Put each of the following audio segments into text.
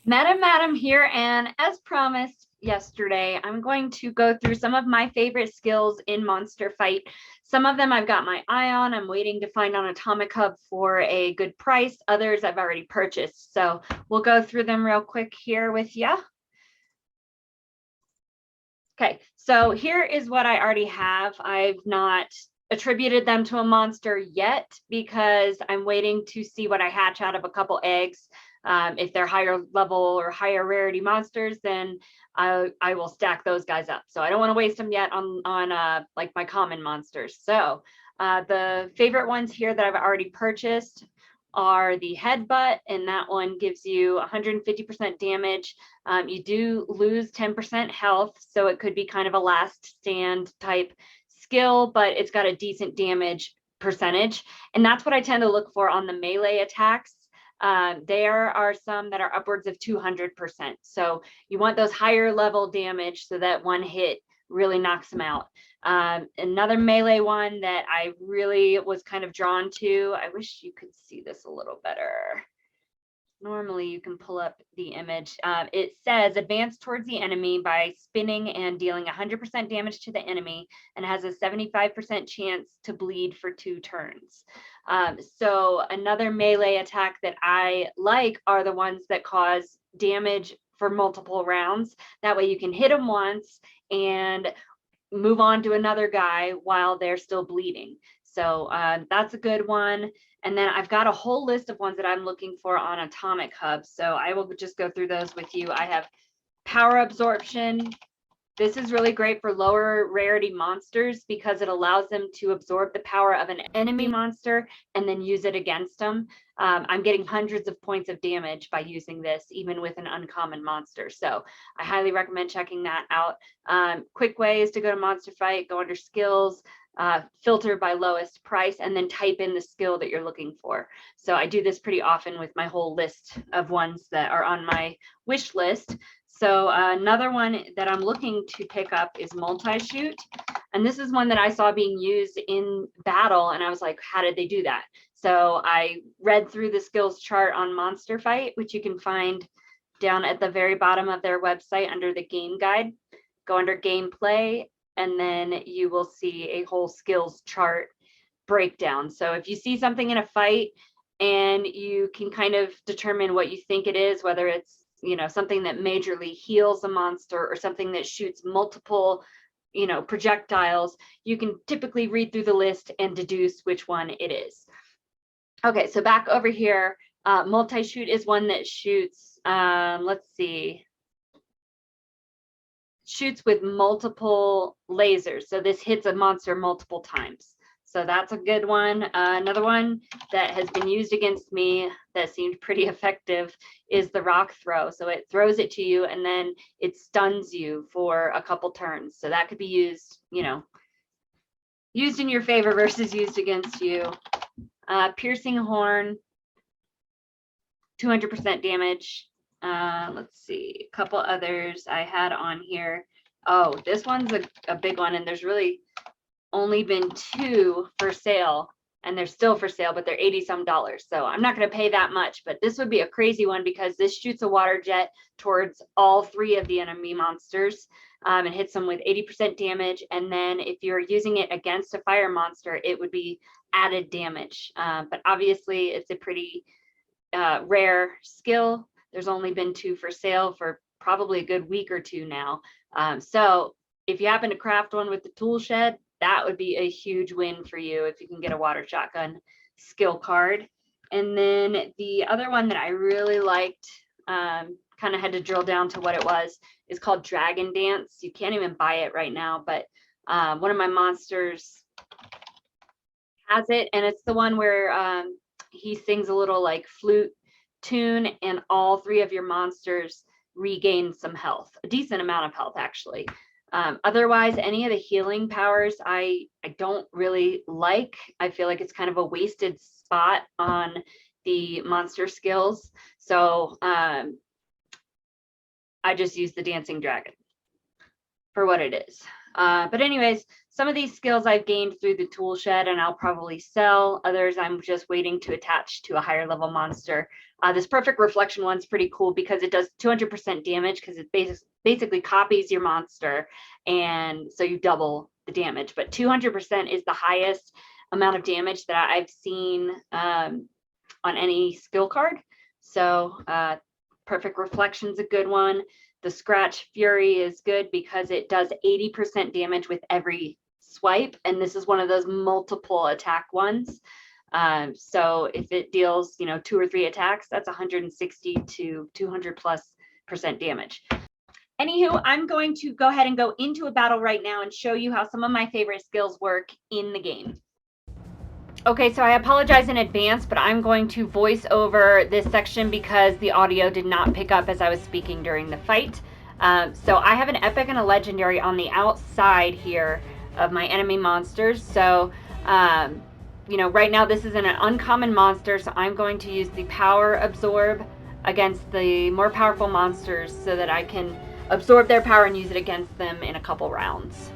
Madam here, and as promised yesterday, I'm going to go through some of my favorite skills in Monster Fight. Some of them I've got my eye on. I'm waiting to find on Atomic Hub for a good price. Others I've already purchased. So we'll go through them real quick here with you. Okay, so here is what I already have. I've not attributed them to a monster yet because I'm waiting to see what I hatch out of a couple eggs. If they're higher level or higher rarity monsters, then I will stack those guys up. So I don't want to waste them yet on like my common monsters. So the favorite ones here that I've already purchased are the headbutt, and that one gives you 150% damage. You do lose 10% health, so it could be kind of a last stand type skill, but it's got a decent damage percentage. And that's what I tend to look for on the melee attacks. There are some that are upwards of 200%. So you want those higher level damage so that one hit really knocks them out. Another melee one that I really was kind of drawn to, I wish you could see this a little better. Normally you can pull up the image. It says advance towards the enemy by spinning and dealing 100% damage to the enemy, and has a 75% chance to bleed for 2 turns. So another melee attack that I like are the ones that cause damage for multiple rounds. That way you can hit them once and move on to another guy while they're still bleeding. So that's a good one. And then I've got a whole list of ones that I'm looking for on Atomic Hub. So I will just go through those with you. I have power absorption. This is really great for lower rarity monsters because it allows them to absorb the power of an enemy monster and then use it against them. I'm getting hundreds of points of damage by using this, even with an uncommon monster. So I highly recommend checking that out. Quick way is to go to Monster Fight, go under skills, filter by lowest price, and then type in the skill that you're looking for. So I do this pretty often with my whole list of ones that are on my wish list. So another one that I'm looking to pick up is multi-shoot. And this is one that I saw being used in battle, and I was like, how did they do that? So I read through the skills chart on Monster Fight, which you can find down at the very bottom of their website under the game guide. Go under gameplay, and then you will see a whole skills chart breakdown. So if you see something in a fight and you can kind of determine what you think it is, whether it's something that majorly heals a monster or something that shoots multiple projectiles, you can typically read through the list and deduce which one it is. Okay, so back over here, multi-shoot is one that shoots, let's see, shoots with multiple lasers. So this hits a monster multiple times. So that's a good one. Another one that has been used against me that seemed pretty effective is the rock throw. So it throws it to you and then it stuns you for a couple turns. So that could be used, used in your favor versus used against you. Piercing horn, 200% damage. Let's see, a couple others I had on here. Oh, this one's a big one, and there's really only been 2 for sale, and they're still for sale, but they're $80-some. So I'm not going to pay that much, but this would be a crazy one because this shoots a water jet towards all 3 of the enemy monsters and hits them with 80% damage. And then if you're using it against a fire monster, it would be added damage. But obviously it's a pretty rare skill. There's only been 2 for sale for probably a good week or 2 now. So if you happen to craft one with the tool shed, that would be a huge win for you if you can get a water shotgun skill card. And then the other one that I really liked, kind of had to drill down to what it was, is called Dragon Dance. You can't even buy it right now, but one of my monsters has it, and it's the one where he sings a little like flute tune, and all 3 of your monsters regain some health, a decent amount of health actually. Otherwise, any of the healing powers I don't really like. I feel like it's kind of a wasted spot on the monster skills. So I just use the dancing dragon for what it is. But anyways, some of these skills I've gained through the tool shed and I'll probably sell. Others I'm just waiting to attach to a higher level monster. This perfect reflection one's pretty cool because it does 200% damage because it basically copies your monster, and so you double the damage. But 200% is the highest amount of damage that I've seen on any skill card. So perfect reflection's a good one. The Scratch Fury is good because it does 80% damage with every swipe, and this is one of those multiple attack ones. So if it deals, 2 or 3 attacks, that's 160 to 200+% damage. Anywho, I'm going to go ahead and go into a battle right now and show you how some of my favorite skills work in the game. Okay, so I apologize in advance, but I'm going to voice over this section because the audio did not pick up as I was speaking during the fight. So I have an epic and a legendary on the outside here of my enemy monsters. So, right now this is an uncommon monster, so I'm going to use the power absorb against the more powerful monsters so that I can absorb their power and use it against them in a couple rounds.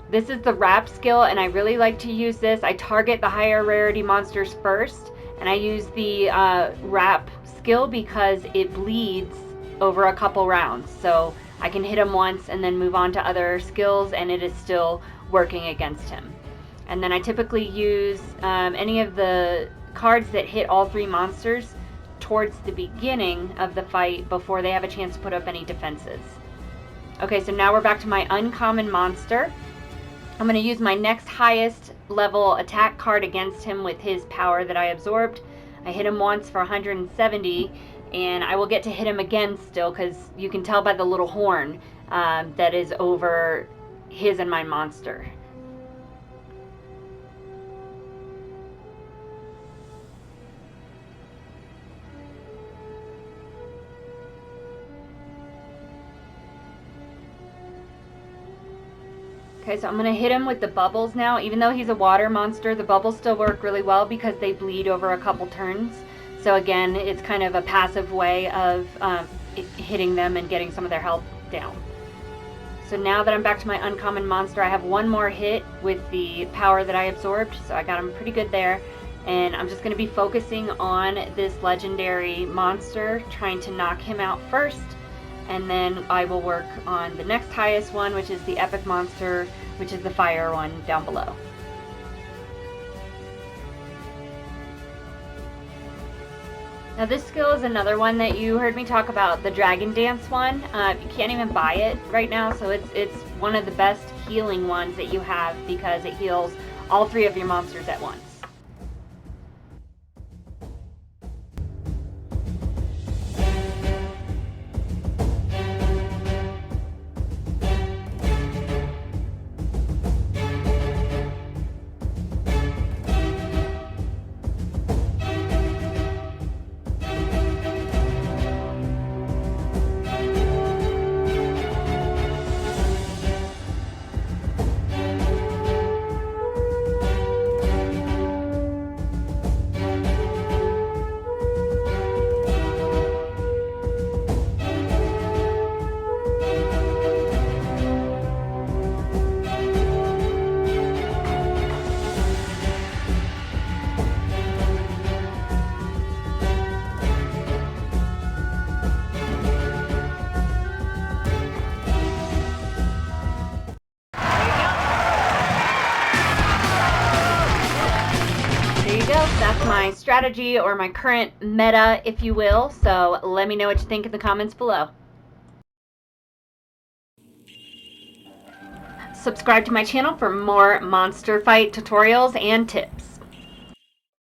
This is the wrap skill, and I really like to use this. I target the higher rarity monsters first, and I use the wrap skill because it bleeds over a couple rounds. So I can hit him once and then move on to other skills, and it is still working against him. And then I typically use any of the cards that hit all 3 monsters towards the beginning of the fight before they have a chance to put up any defenses. Okay, so now we're back to my uncommon monster. I'm going to use my next highest level attack card against him with his power that I absorbed. I hit him once for 170, and I will get to hit him again still because you can tell by the little horn that is over his and my monster. Okay, so I'm going to hit him with the bubbles now. Even though he's a water monster, the bubbles still work really well because they bleed over a couple turns. So again, it's kind of a passive way of hitting them and getting some of their health down. So now that I'm back to my uncommon monster, I have one more hit with the power that I absorbed. So I got him pretty good there. And I'm just going to be focusing on this legendary monster, trying to knock him out first. And then I will work on the next highest one, which is the epic monster, which is the fire one down below. Now this skill is another one that you heard me talk about, the dragon dance one. You can't even buy it right now, so it's one of the best healing ones that you have because it heals all 3 of your monsters at once. That's my strategy or my current meta, if you will. So let me know what you think in the comments below. Subscribe to my channel for more monster fight tutorials and tips.